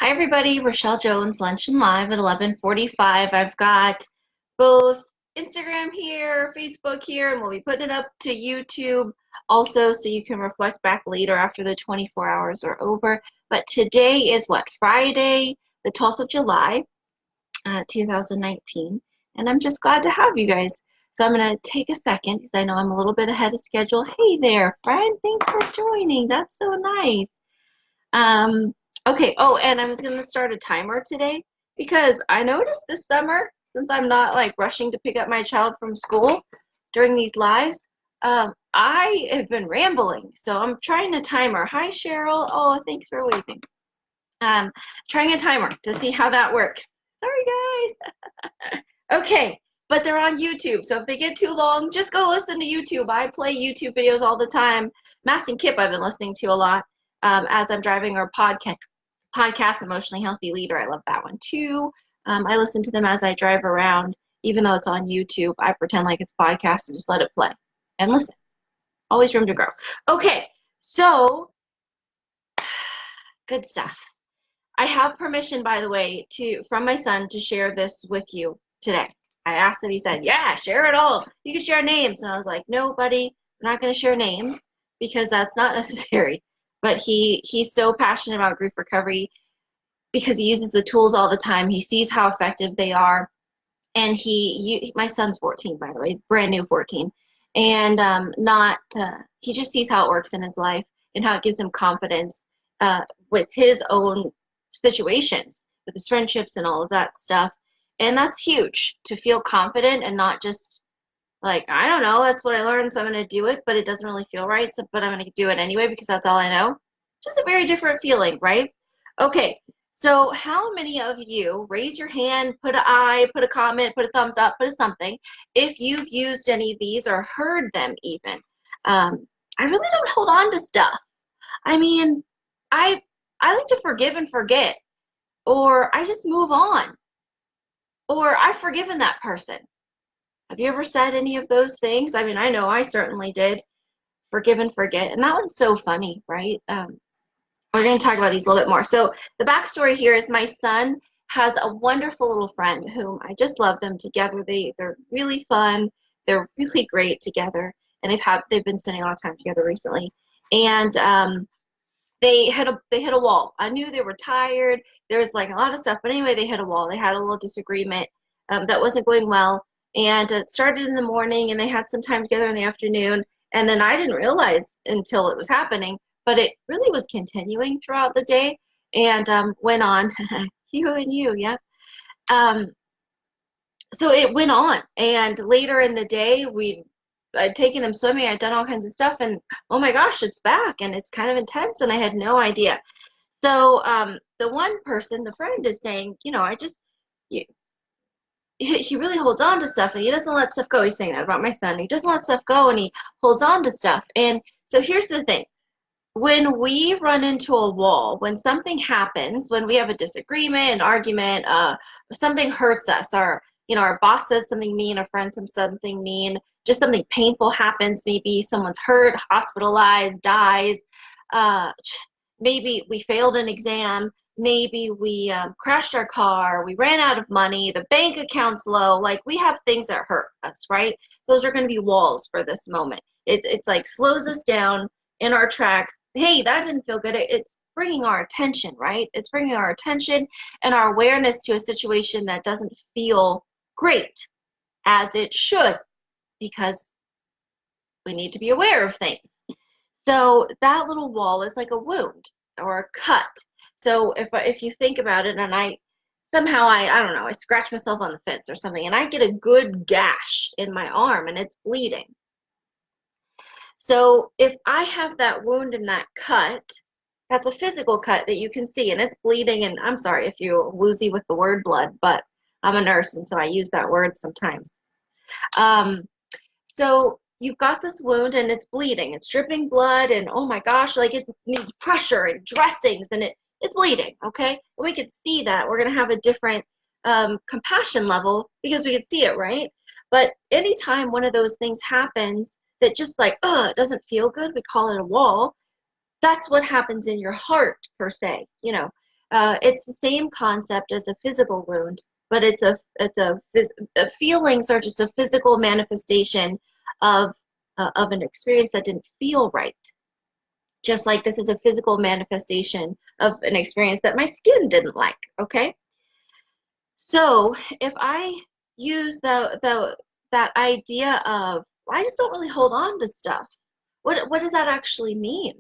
Hi everybody, Rachelle Jones, Lunch and Live at 11:45. I've got both Instagram here, Facebook here, and we'll be putting it up to YouTube also so you can reflect back later after the 24 hours are over. But today is what? Friday, the 12th of July, 2019, and I'm just glad to have you guys. So I'm going to take a second because I know I'm a little bit ahead of schedule. Hey there, friend, thanks for joining. That's so nice. Okay, oh, and I was going to start a timer today because I noticed this summer, since I'm not like rushing to pick up my child from school during these lives, I have been rambling. So I'm trying a timer. Hi, Cheryl. Oh, thanks for waving. Trying a timer to see how that works. Sorry, guys. Okay, but they're on YouTube, so if they get too long, just go listen to YouTube. I play YouTube videos all the time. Mass and Kip I've been listening to a lot as I'm driving, our podcast Emotionally Healthy Leader. I love that one too. I listen to them as I drive around. Even though it's on YouTube, I pretend like it's a podcast and just let it play and listen. Always room to grow. Okay, so good stuff. I have permission, by the way, from my son to share this with you today. I asked him, he said, yeah, share it all. You can share names. And I was like, no, buddy, I'm not going to share names because that's not necessary. But he's so passionate about grief recovery because he uses the tools all the time. He sees how effective they are. And my son's 14, by the way, brand new 14. And he just sees how it works in his life and how it gives him confidence with his own situations, with his friendships and all of that stuff. And that's huge, to feel confident and not just like, I don't know, that's what I learned, so I'm going to do it, but it doesn't really feel right, but I'm going to do it anyway because that's all I know. Just a very different feeling, right? Okay, so how many of you, raise your hand, put an eye, put a comment, put a thumbs up, put a something, if you've used any of these or heard them even. I really don't hold on to stuff. I mean, I like to forgive and forget, or I just move on, or I've forgiven that person. Have you ever said any of those things? I mean, I know I certainly did. Forgive and forget. And that one's so funny, right? We're going to talk about these a little bit more. So the backstory here is my son has a wonderful little friend whom I just love them together. They're really fun. They're really great together. And they've been spending a lot of time together recently. And they hit a wall. I knew they were tired. There was like a lot of stuff, but anyway, they hit a wall. They had a little disagreement that wasn't going well, and it started in the morning, and they had some time together in the afternoon, and then I didn't realize until it was happening, but it really was continuing throughout the day, and went on. You and you, yeah. Um, so it went on, and later in the day, I'd taken them swimming, I'd done all kinds of stuff, and oh my gosh, it's back, and it's kind of intense, and I had no idea. So the one person, the friend, is saying, you, he really holds on to stuff, and he doesn't let stuff go. He's saying that about my son. He doesn't let stuff go, and he holds on to stuff. And so here's the thing. When we run into a wall, when something happens, when we have a disagreement, an argument, something hurts us, our boss says something mean, a friend says something mean, just something painful happens, maybe someone's hurt, hospitalized, dies, uh, maybe we failed an exam, maybe we crashed our car, we ran out of money, the bank account's low, like we have things that hurt us, right? Those are going to be walls for this moment. It's like slows us down in our tracks. Hey, that didn't feel good. It's bringing our attention, right? It's bringing our attention and our awareness to a situation that doesn't feel great as it should, because we need to be aware of things. So that little wall is like a wound or a cut. So if you think about it, and I don't know, I scratch myself on the fence or something, and I get a good gash in my arm and it's bleeding. So if I have that wound and that cut, that's a physical cut that you can see, and it's bleeding, and I'm sorry if you're woozy with the word blood, but I'm a nurse, and so I use that word sometimes. So you've got this wound, and it's bleeding. It's dripping blood, and oh my gosh, like it needs pressure and dressings, and it's bleeding, okay? And we could see that. We're going to have a different compassion level because we could see it, right? But anytime one of those things happens that just like, it doesn't feel good, we call it a wall. That's what happens in your heart, per se. It's the same concept as a physical wound, but a feelings are just a physical manifestation of of an experience that didn't feel right. Just like this is a physical manifestation of an experience that my skin didn't like. Okay, so if I use that idea of I just don't really hold on to stuff. What does that actually mean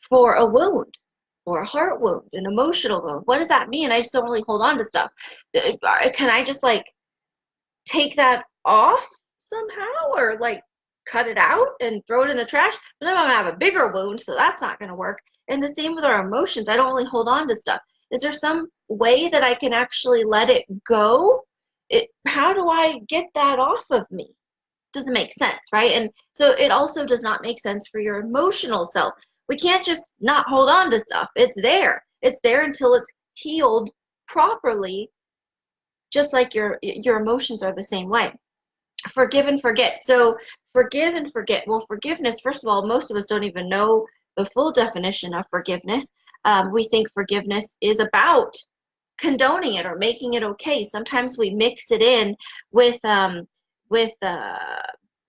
for a wound? Or a heart wound, an emotional wound. What does that mean? I just don't really hold on to stuff. Can I just like take that off somehow or like cut it out and throw it in the trash? But then I'm gonna have a bigger wound, so that's not gonna work. And the same with our emotions. I don't really hold on to stuff. Is there some way that I can actually let it go? How do I get that off of me? Doesn't make sense, right? And so it also does not make sense for your emotional self. We can't just not hold on to stuff. It's there. It's there until it's healed properly, just like your emotions are the same way. Forgive and forget. So forgive and forget. Well, forgiveness, first of all, most of us don't even know the full definition of forgiveness. We think forgiveness is about condoning it or making it okay. Sometimes we mix it in with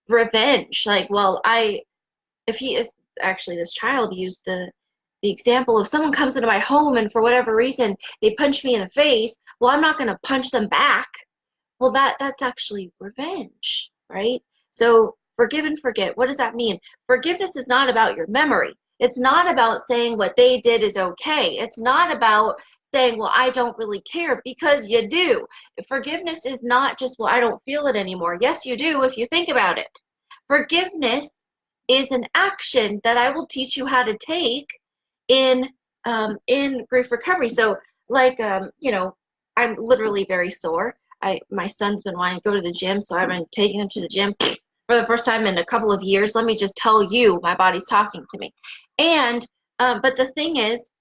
revenge. Like, well, if he is actually this child used the example of someone comes into my home and for whatever reason they punch me in the face. Well, I'm not going to punch them back. Well, that's actually revenge, right? So forgive and forget. What does that mean? Forgiveness is not about your memory. It's not about saying what they did is okay. It's not about saying, well, I don't really care, because you do. Forgiveness is not just, well, I don't feel it anymore. Yes, you do if you think about it. Forgiveness is an action that I will teach you how to take in grief recovery. So, like, I'm literally very sore. My son's been wanting to go to the gym, so I've been taking him to the gym for the first time in a couple of years. Let me just tell you, my body's talking to me. And but the thing is,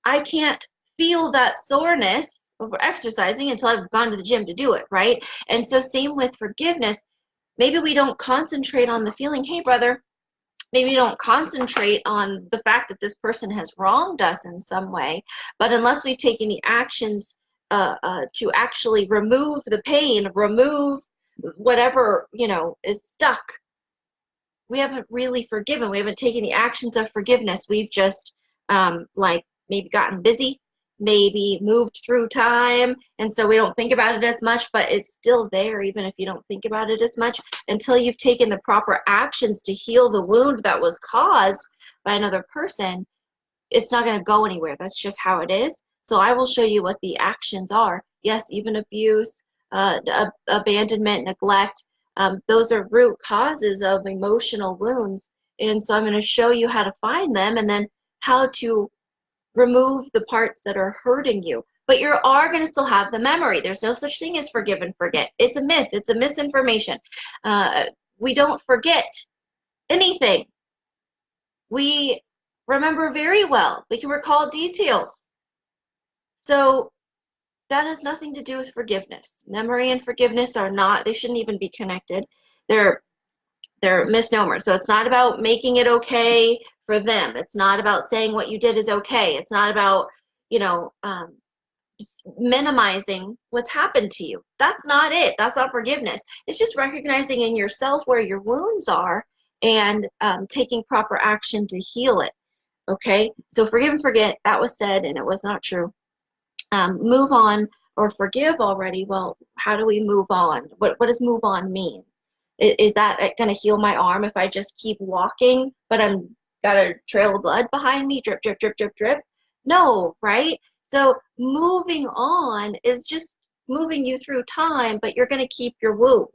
I can't feel that soreness over exercising until I've gone to the gym to do it, right? And so same with forgiveness. Maybe we don't concentrate on the feeling, hey brother, maybe don't concentrate on the fact that this person has wronged us in some way, but unless we take any actions to actually remove the pain, remove whatever is stuck, we haven't really forgiven. We haven't taken the actions of forgiveness. We've just like maybe gotten busy, maybe moved through time, and so we don't think about it as much, but it's still there even if you don't think about it as much until you've taken the proper actions to heal the wound that was caused by another person. It's not going to go anywhere. That's just how it is. So I will show you what the actions are. Yes, even abuse, abandonment, neglect, those are root causes of emotional wounds. And so I'm going to show you how to find them and then how to remove the parts that are hurting you. But you are going to still have the memory. There's no such thing as forgive and forget. It's a myth. It's a misinformation. We don't forget anything. We remember very well. We can recall details. So that has nothing to do with forgiveness. Memory and forgiveness are not, they shouldn't even be connected. They're misnomers. So it's not about making it okay for them. It's not about saying what you did is okay. It's not about, just minimizing what's happened to you. That's not it. That's not forgiveness. It's just recognizing in yourself where your wounds are and taking proper action to heal it. Okay? So forgive and forget, that was said and it was not true. Move on or forgive already. Well, how do we move on? What does move on mean? Is that going to heal my arm if I just keep walking, but I'm got a trail of blood behind me, drip, drip, drip, drip, drip? No, right? So moving on is just moving you through time, but you're going to keep your wound,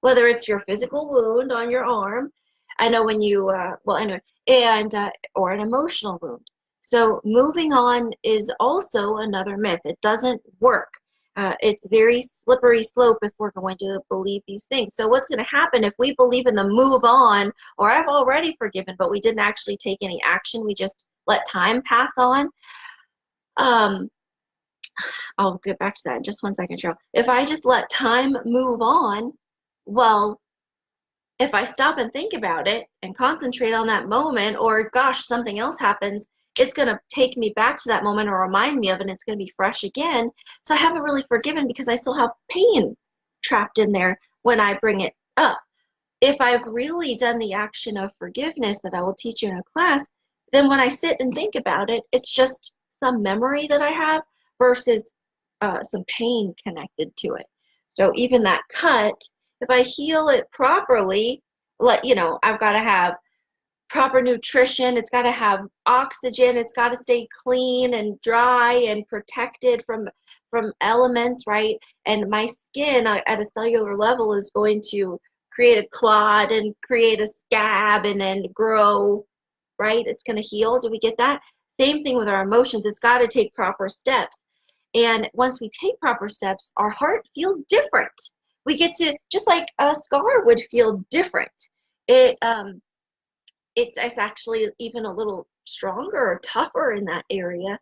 whether it's your physical wound on your arm. I know when you, well, anyway, and or an emotional wound. So moving on is also another myth. It doesn't work. It's very slippery slope if we're going to believe these things. So what's going to happen if we believe in the move on, or I've already forgiven, but we didn't actually take any action, we just let time pass on? I'll get back to that in just 1 second, Cheryl. If I just let time move on, well, if I stop and think about it and concentrate on that moment, or gosh, something else happens, it's going to take me back to that moment or remind me of it, and it's going to be fresh again. So I haven't really forgiven because I still have pain trapped in there when I bring it up. If I've really done the action of forgiveness that I will teach you in a class, then when I sit and think about it, it's just some memory that I have versus some pain connected to it. So even that cut, if I heal it properly, I've got to have proper nutrition, it's got to have oxygen, it's got to stay clean and dry and protected from elements, right? And my skin at a cellular level is going to create a clot and create a scab and then grow, right? It's going to heal. Do we get that? Same thing with our emotions. It's got to take proper steps. And once we take proper steps, our heart feels different. We get to, just like a scar would feel different. It's actually even a little stronger or tougher in that area,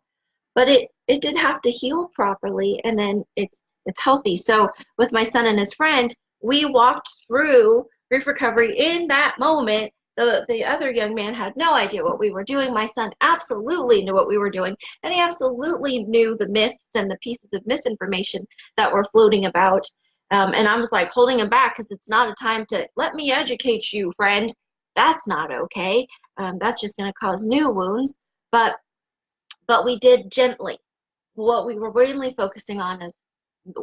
but it did have to heal properly, and then it's healthy. So with my son and his friend, we walked through grief recovery in that moment. The other young man had no idea what we were doing. My son absolutely knew what we were doing, and he absolutely knew the myths and the pieces of misinformation that were floating about. And I was like holding him back because it's not a time to let me educate you, friend. That's not okay. That's just going to cause new wounds. But we did gently. What we were really focusing on is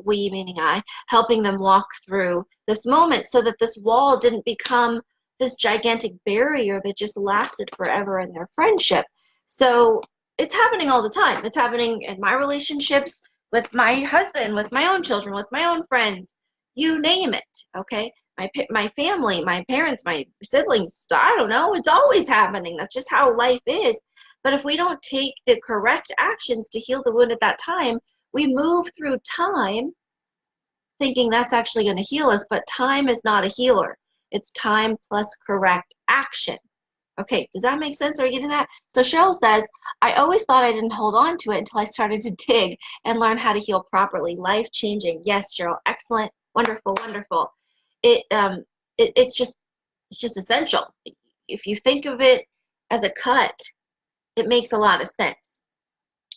we, meaning I, helping them walk through this moment so that this wall didn't become this gigantic barrier that just lasted forever in their friendship. So it's happening all the time. It's happening in my relationships with my husband, with my own children, with my own friends, you name it, okay? My family, my parents, my siblings, I don't know, it's always happening. That's just how life is. But if we don't take the correct actions to heal the wound at that time, we move through time thinking that's actually going to heal us, but time is not a healer. It's time plus correct action. Okay, does that make sense? Are you getting that? So Cheryl says, I always thought I didn't hold on to it until I started to dig and learn how to heal properly. Life-changing. Yes, Cheryl, excellent, wonderful, wonderful. It's just essential. If you think of it as a cut, it makes a lot of sense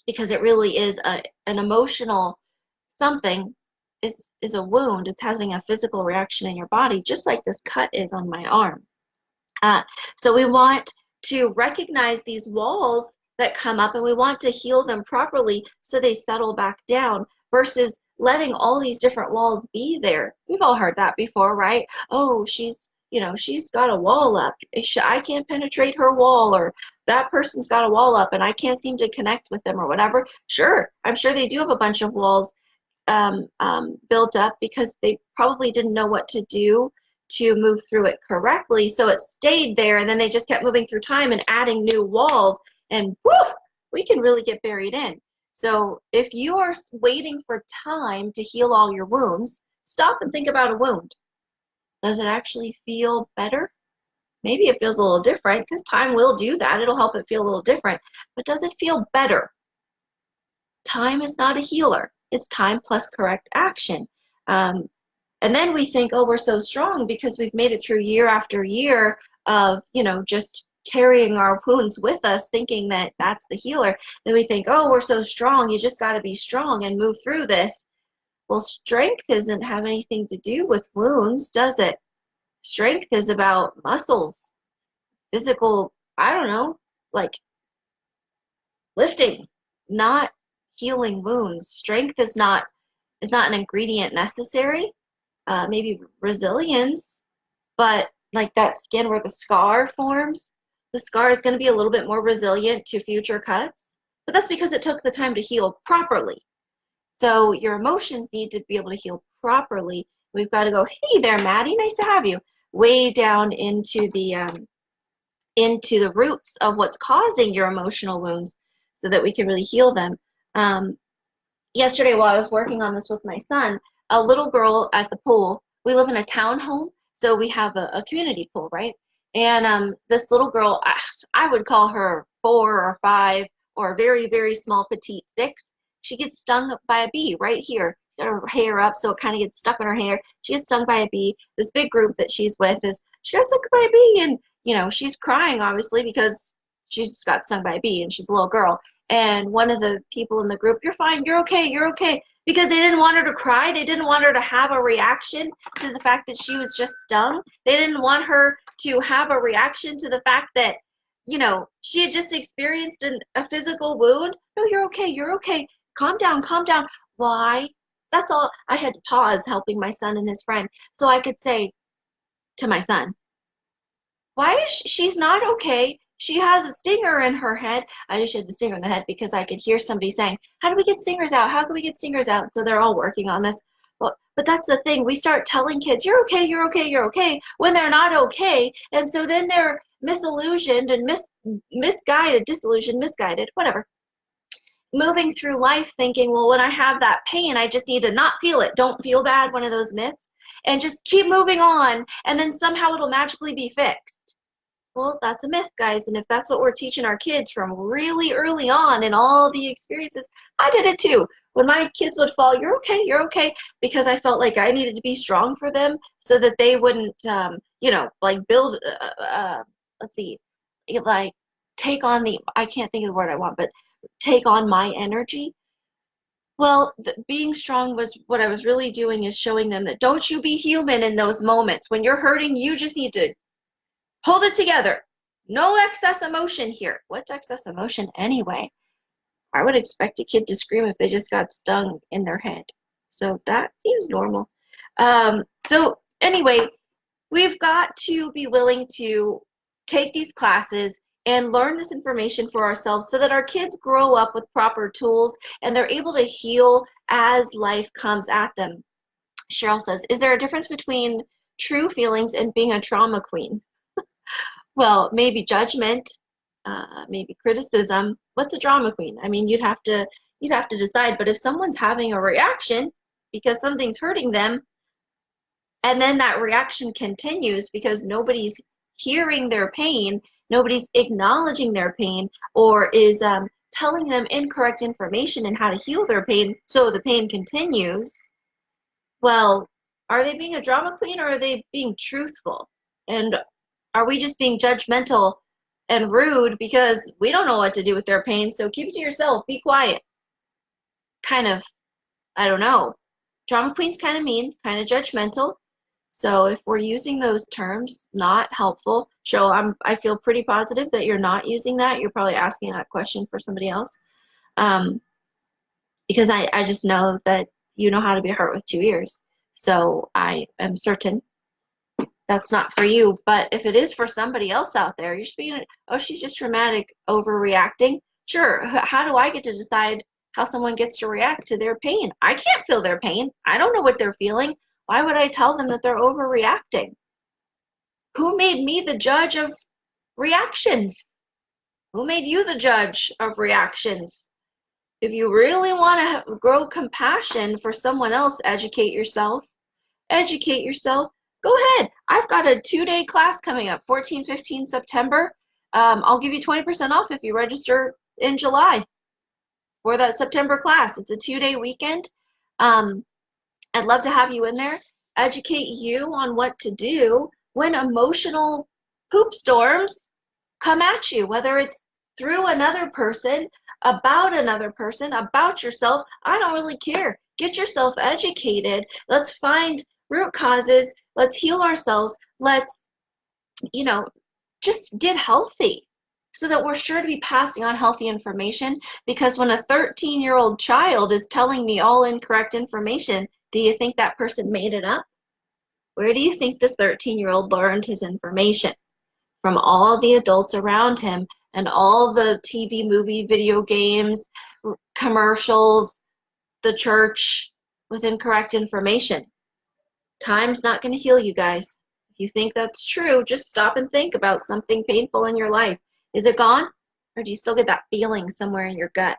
because it really is an emotional something is a wound. It's having a physical reaction in your body, just like this cut is on my arm. So we want to recognize these walls that come up, and we want to heal them properly so they settle back down versus letting all these different walls be there. We've all heard that before, right? Oh, she's got a wall up. I can't penetrate her wall, or that person's got a wall up and I can't seem to connect with them or whatever. Sure, I'm sure they do have a bunch of walls built up because they probably didn't know what to do to move through it correctly. So it stayed there, and then they just kept moving through time and adding new walls, and whoo, we can really get buried in. So if you are waiting for time to heal all your wounds, stop and think about a wound. Does it actually feel better? Maybe it feels a little different because time will do that. It'll help it feel a little different. But does it feel better? Time is not a healer. It's time plus correct action. And then we think, oh, we're so strong because we've made it through year after year of, just carrying our wounds with us, thinking that that's the healer. Then we think, oh, we're so strong. You just got to be strong and move through this. Well, strength doesn't have anything to do with wounds, does it? Strength is about muscles, physical, I don't know, like lifting, not healing wounds. Strength is not an ingredient necessary. Maybe resilience, but like that skin where the scar forms, the scar is going to be a little bit more resilient to future cuts, but that's because it took the time to heal properly. So your emotions need to be able to heal properly. We've got to go, hey there, Maddie, nice to have you, way down into the roots of what's causing your emotional wounds so that we can really heal them. Yesterday while I was working on this with my son, a little girl at the pool, we live in a townhome, so we have a community pool, right? And this little girl, I would call her 4 or 5 or very, very small petite 6. She gets stung by a bee right here. Got her hair up so it kind of gets stuck in her hair. She gets stung by a bee. This big group that she's with she got stung by a bee, and she's crying obviously because she just got stung by a bee, and she's a little girl. And one of the people in the group, you're fine, you're okay, you're okay. Because they didn't want her to cry. They didn't want her to have a reaction to the fact that she was just stung. They didn't want her to have a reaction to the fact that, you know, she had just experienced a physical wound. No, you're okay, you're okay. Calm down, calm down. Why? That's all. I had to pause helping my son and his friend so I could say to my son, why is she's not okay? She has a stinger in her head. I just had the stinger in the head because I could hear somebody saying, how do we get stingers out? How can we get stingers out? So they're all working on this. Well, but that's the thing. We start telling kids, you're okay, you're okay, you're okay, when they're not okay. And so then they're misillusioned and misguided, disillusioned, misguided, whatever, moving through life thinking, well, when I have that pain, I just need to not feel it. Don't feel bad, one of those myths, and just keep moving on, and then somehow it'll magically be fixed. Well, that's a myth, guys, and if that's what we're teaching our kids from really early on in all the experiences, I did it too. When my kids would fall, you're okay, because I felt like I needed to be strong for them so that they wouldn't, like build, let's see, like take on the, I can't think of the word I want, but take on my energy. Well, being strong was what I was really doing, is showing them that don't you be human in those moments. When you're hurting, you just need to hold it together. No excess emotion here. What's excess emotion anyway? I would expect a kid to scream if they just got stung in their head. So that seems normal. So anyway, we've got to be willing to take these classes and learn this information for ourselves so that our kids grow up with proper tools and they're able to heal as life comes at them. Cheryl says, is there a difference between true feelings and being a trauma queen? Well, maybe judgment, maybe criticism. What's a drama queen? I mean, you'd have to decide. But if someone's having a reaction because something's hurting them, and then that reaction continues because nobody's hearing their pain, nobody's acknowledging their pain, or is telling them incorrect information and how to heal their pain, so the pain continues. Well, are they being a drama queen, or are they being truthful? And are we just being judgmental and rude because we don't know what to do with their pain? So keep it to yourself. Be quiet. Kind of, I don't know. Drama queen's kind of mean, kind of judgmental. So if we're using those terms, not helpful. I feel pretty positive that you're not using that. You're probably asking that question for somebody else. Because I just know that you know how to be hurt with 2 ears. So I am certain that's not for you. But if it is for somebody else out there, you're speaking, oh, she's just dramatic, overreacting. Sure, how do I get to decide how someone gets to react to their pain? I can't feel their pain. I don't know what they're feeling. Why would I tell them that they're overreacting? Who made me the judge of reactions? Who made you the judge of reactions? If you really want to grow compassion for someone else, educate yourself. Educate yourself. Go ahead. I've got a 2-day class coming up, 14, 15 September. I'll give you 20% off if you register in July for that September class. It's a 2-day weekend. I'd love to have you in there, educate you on what to do when emotional poop storms come at you, whether it's through another person, about yourself. I don't really care. Get yourself educated. Let's find root causes. Let's heal ourselves. Let's, just get healthy so that we're sure to be passing on healthy information. Because when a 13-year-old child is telling me all incorrect information, do you think that person made it up? Where do you think this 13-year-old learned his information? From all the adults around him and all the TV, movie, video games, commercials, the church, with incorrect information. Time's not going to heal you guys. If you think that's true, just stop and think about something painful in your life. Is it gone? Or do you still get that feeling somewhere in your gut?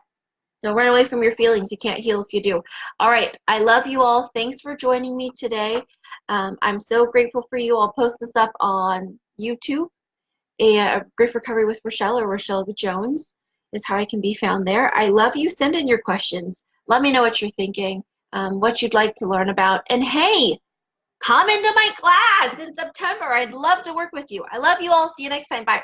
Don't run away from your feelings. You can't heal if you do. All right. I love you all. Thanks for joining me today. I'm so grateful for you. I'll post this up on YouTube. Grief Recovery with Rachelle, or Rachelle Jones is how I can be found there. I love you. Send in your questions. Let me know what you're thinking, what you'd like to learn about. And hey, come into my class in September. I'd love to work with you. I love you all. See you next time. Bye.